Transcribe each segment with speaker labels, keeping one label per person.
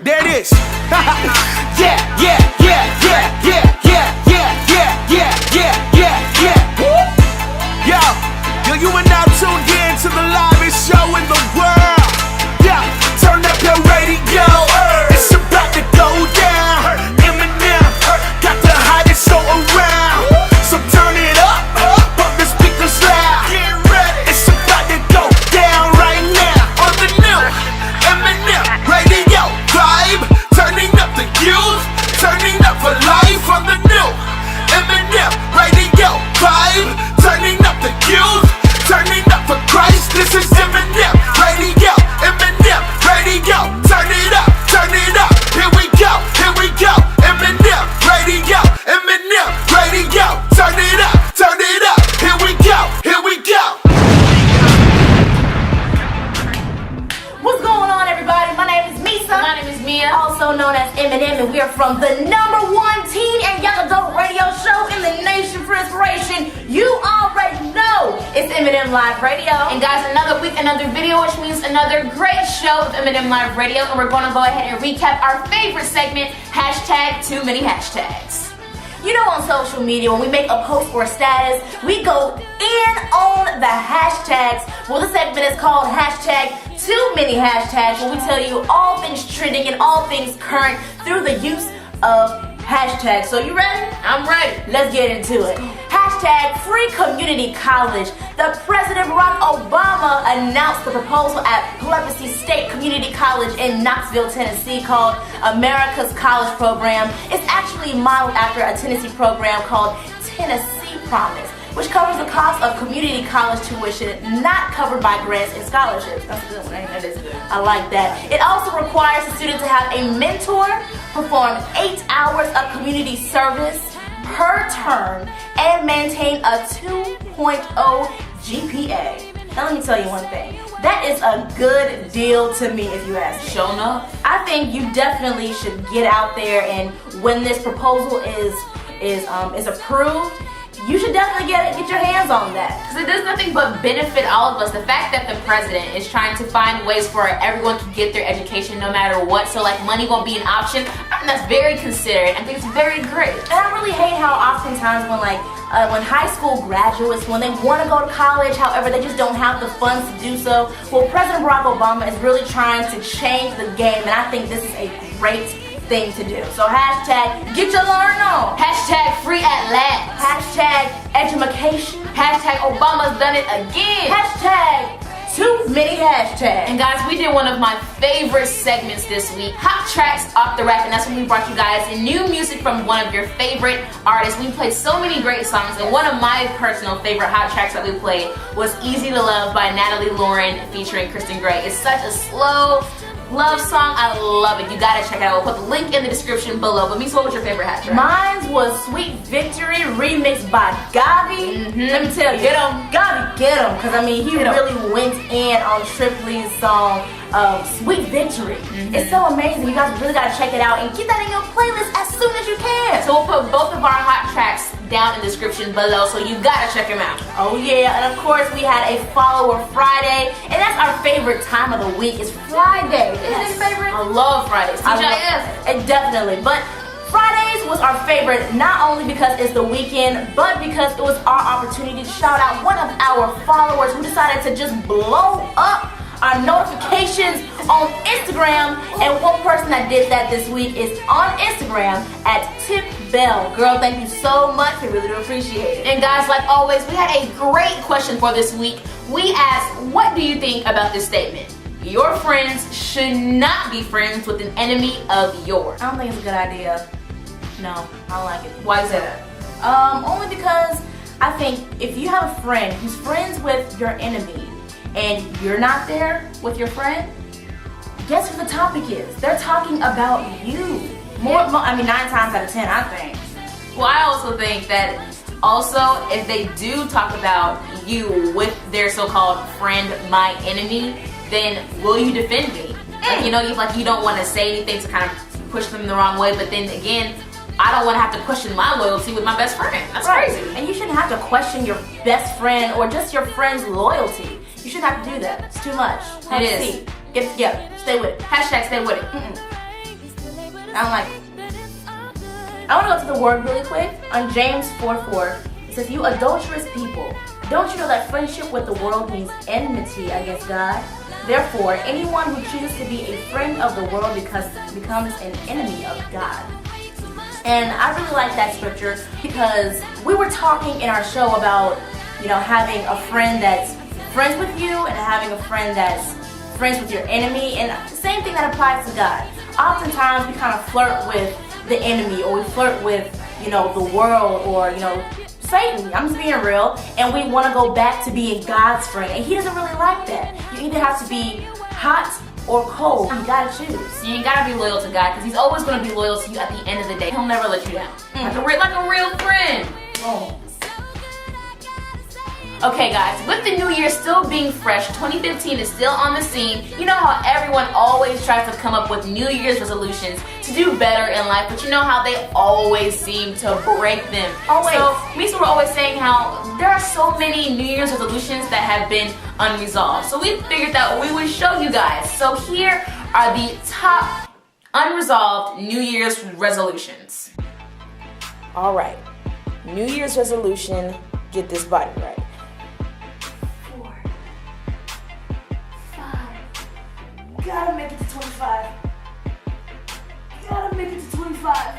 Speaker 1: There it is. Yeah, yeah, yeah, yeah, yeah, yeah, yeah, yeah, yeah, yeah, yeah, yeah. Yo, you are now tuned in to the livest show in the world. Yeah, turn up your radio. It's about to go down. Eminem got the hottest show around. So turn it up, pump the speakers loud. Get ready. It's about to go down right now on the new Eminem radio vibe. Turning up the youth, turning up for life on the new Eminem radio vibe. Turning up the youth, turning up for Christ. This is Eminem radio, Eminem radio. Turn it up, turn it up. Here we go, here we go. Eminem radio, Eminem radio. Turn it up, turn it up. Here we go, here we go.
Speaker 2: What's going on, everybody? My name is Meesa.
Speaker 3: My name is Meah,
Speaker 2: also known as Eminem, and we are from the #1 teen and young adult radio show in the nation for inspiration. You already know it's Eminem Live Radio.
Speaker 3: And guys, another week, another video, which means another great show of Eminem Live Radio. And we're going to go ahead and recap our favorite segment, hashtag too many hashtags.
Speaker 2: You know, on social media, when we make a post or a status, we go in on the hashtags. Well, this segment is called hashtag too many hashtags, where we tell you all things trending and all things current through the use of hashtags. So you ready?
Speaker 3: I'm ready.
Speaker 2: Let's get into it. Hashtag free community college. The President Barack Obama announced the proposal at Pleasant State Community College in Knoxville, Tennessee, called America's College Program. It's actually modeled after a Tennessee program called Tennessee Promise, which covers the cost of community college tuition not covered by grants and scholarships. That's a good one.
Speaker 3: That is good.
Speaker 2: I like that. It also requires a student to have a mentor, perform 8 hours of community service per term, and maintain a 2.0 GPA. Now let me tell you one thing. That is a good deal to me, if you ask me.
Speaker 3: Sure enough.
Speaker 2: I think you definitely should get out there, and when this proposal is approved, you should definitely get your hands on that.
Speaker 3: Because it does nothing but benefit all of us. The fact that the president is trying to find ways for everyone to get their education no matter what, so like money won't be an option, I think that's very considerate. I think it's very great.
Speaker 2: And I really hate how oftentimes when high school graduates, when they want to go to college, however, they just don't have the funds to do so. Well, President Barack Obama is really trying to change the game, and I think this is a great thing to do. So hashtag get your learn on.
Speaker 3: Hashtag free at last.
Speaker 2: Hashtag edumacation.
Speaker 3: Hashtag Obama's done it again.
Speaker 2: Hashtag too many hashtags.
Speaker 3: And guys, we did one of my favorite segments this week, Hot Tracks Off the Rack, and that's when we brought you guys new music from one of your favorite artists. We played so many great songs, and one of my personal favorite hot tracks that we played was Easy to Love by Natalie Lauren featuring Kristen Gray. It's such a slow love song. I love it. You gotta check it out. We'll put the link in the description below. But Meesa, what was your favorite hat track?
Speaker 2: Mine was Sweet Victory remixed by Gabi. Let me tell you,
Speaker 3: Get 'em.
Speaker 2: Gabi, get him, because I mean he really went in on Tripley's song Sweet Victory. It's so amazing. You guys really gotta check it out and get that in your playlist as soon as you can.
Speaker 3: So we'll put both of our hot tracks down in the description below, so you gotta check them out.
Speaker 2: Oh yeah, and of course we had a Follower Friday, and that's our favorite time of the week. Is Friday. Is it your favorite?
Speaker 3: I love Fridays.
Speaker 2: It definitely, but Fridays was our favorite, not only because it's the weekend, but because it was our opportunity to shout out one of our followers who decided to just blow up our notifications on Instagram. And one person that did that this week is on Instagram at Tip Bell. Girl, thank you so much. We really do appreciate it.
Speaker 3: And guys, like always, we had a great question for this week. We asked, what do you think about this statement? Your friends should not be friends with an enemy of yours.
Speaker 2: I don't think it's a good idea. No, I don't like it.
Speaker 3: Why is that?
Speaker 2: Only because I think if you have a friend who's friends with your enemy and you're not there with your friend, guess what the topic is? They're talking about you. More, 9 times out of 10, I think.
Speaker 3: Well, I also think that also if they do talk about you with their so-called friend, my enemy, then will you defend me? Like, you know, you don't want to say anything to kind of push them the wrong way, but then again, I don't want to have to question my loyalty with my best friend. That's crazy.
Speaker 2: And you shouldn't have to question your best friend or just your friend's loyalty. You shouldn't have to do that. It's too much.
Speaker 3: It is.
Speaker 2: Get it together. Stay with it.
Speaker 3: Hashtag stay with it.
Speaker 2: I'm like, I want to go to the word really quick. On James 4:4, it says, "You adulterous people, don't you know that friendship with the world means enmity against God? Therefore, anyone who chooses to be a friend of the world becomes an enemy of God." And I really like that scripture because we were talking in our show about, having a friend that's friends with you and having a friend that's friends with your enemy. And the same thing that applies to God. Oftentimes we kind of flirt with the enemy, or we flirt with, the world, or, Satan. I'm just being real. And we want to go back to being God's friend. And he doesn't really like that. You either have to be hot or cold. You gotta choose.
Speaker 3: You gotta be loyal to God, because he's always gonna be loyal to you at the end of the day. He'll never let you down. Like a real friend.
Speaker 2: Oh.
Speaker 3: Okay guys, with the new year still being fresh, 2015 is still on the scene. You know how everyone always tries to come up with New Year's resolutions to do better in life, but you know how they always seem to break them.
Speaker 2: Always.
Speaker 3: So, Meesa were always saying how there are so many New Year's resolutions that have been unresolved. So we figured that we would show you guys. So here are the top unresolved New Year's resolutions.
Speaker 4: Alright, New Year's resolution, get this body right.
Speaker 2: 4, 5. Gotta make it to 25. Gotta make it to 25.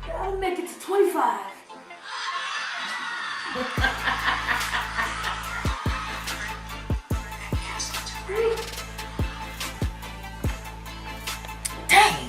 Speaker 2: Gotta make it to 25.
Speaker 4: Dang!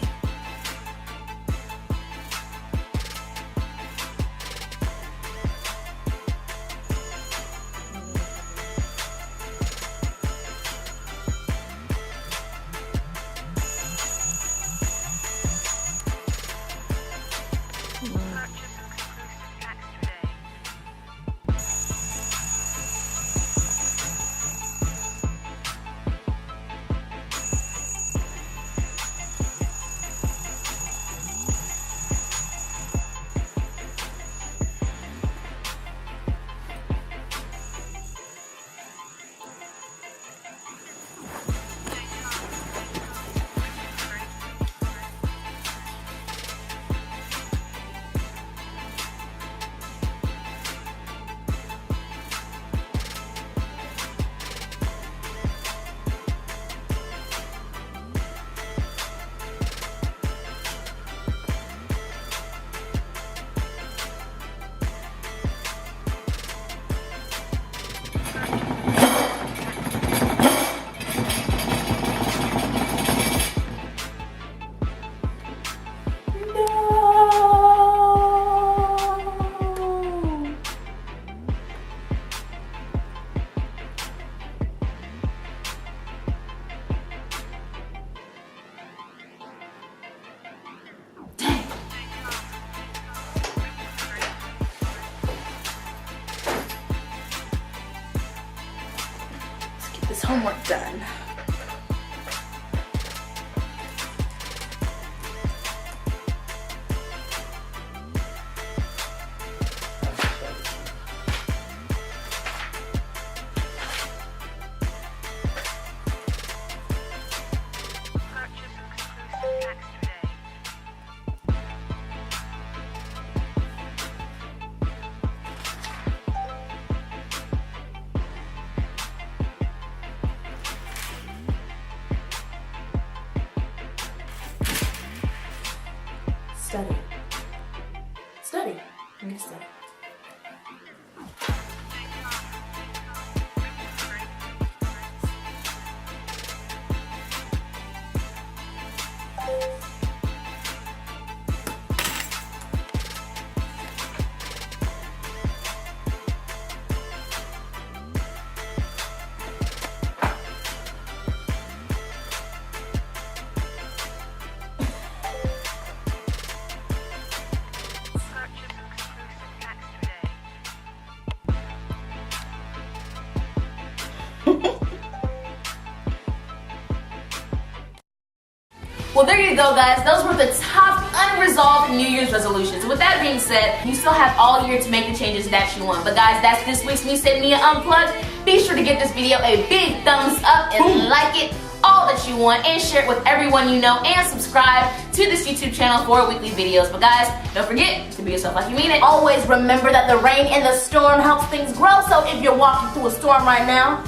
Speaker 2: This homework done. Study. Study. I'm gonna study.
Speaker 3: Well, there you go, guys. Those were the top unresolved New Year's resolutions. With that being said, you still have all year to make the changes that you want. But guys, that's this week's Meesa Meah Unplugged. Be sure to give this video a big thumbs up and like it. All all that you want and share it with everyone you know and subscribe to this YouTube channel for weekly videos. But guys, don't forget to be yourself like you mean it.
Speaker 2: Always remember that the rain and the storm helps things grow. So if you're walking through a storm right now,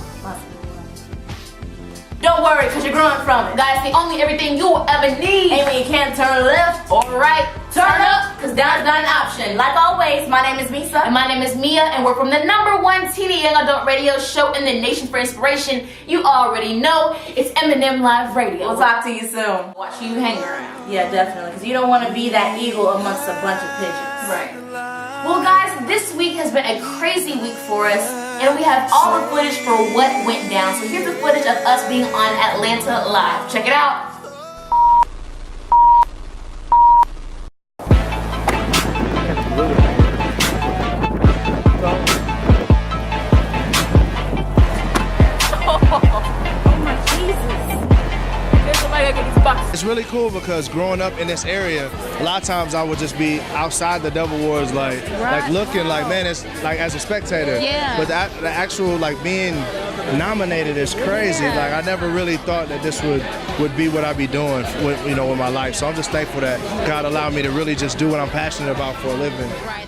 Speaker 2: don't worry, because you're growing from it.
Speaker 3: Guys, the only everything you will ever need.
Speaker 2: And when you can't turn left
Speaker 3: or right,
Speaker 2: turn up, because down is not an option. Like always, my name is Meesa.
Speaker 3: And my name is Meah, and we're from the #1 teen and young adult radio show in the nation for inspiration. You already know, it's Eminem Live Radio.
Speaker 2: We'll talk to you soon.
Speaker 3: Watch you hang around.
Speaker 2: Yeah, definitely, because you don't want to be that eagle amongst a bunch of pigeons.
Speaker 3: Right. Well guys, this week has been a crazy week for us, and we have all the footage for what went down. So here's the footage of us being on Atlanta Live. Check it out.
Speaker 5: It's really cool because growing up in this area, a lot of times I would just be outside the double wards, like looking like, man, it's like as a spectator.
Speaker 3: Yeah.
Speaker 5: But the actual like being nominated is crazy.
Speaker 3: Yeah.
Speaker 5: Like I never really thought that this would be what I'd be doing, with my life. So I'm just thankful that God allowed me to really just do what I'm passionate about for a living.
Speaker 3: Right.